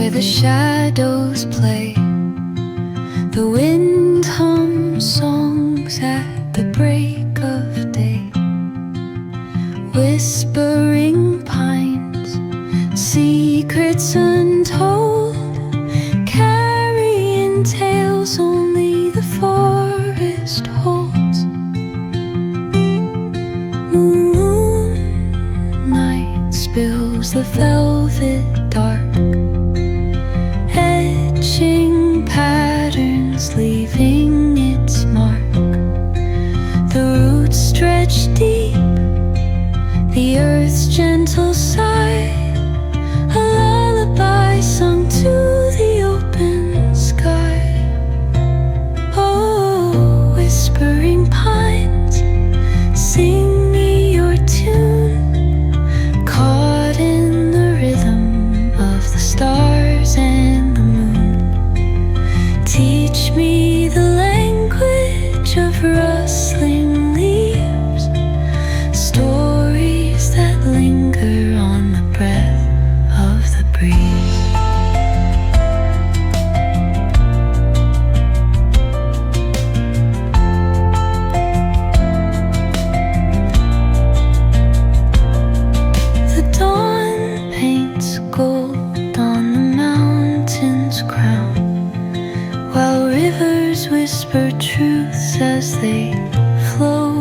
where the shadows play. The wind hums songs at the break of day. Whispering pines, secrets untold, carrying tales only the forest holds. Moonlight spills the velvet dark, etching patterns, leaving its mark. The roots stretch deep, the earth's gentle sigh, a lullaby sung to the open sky. Oh, whispering pines, sing me your tune, caught in the rhythm of the stars and the moon. Teach me the language of rustling leaves, stories that linger on the breath of the breeze. The dawn paints gold on the mountain's crown, while rivers whisper truths as they flow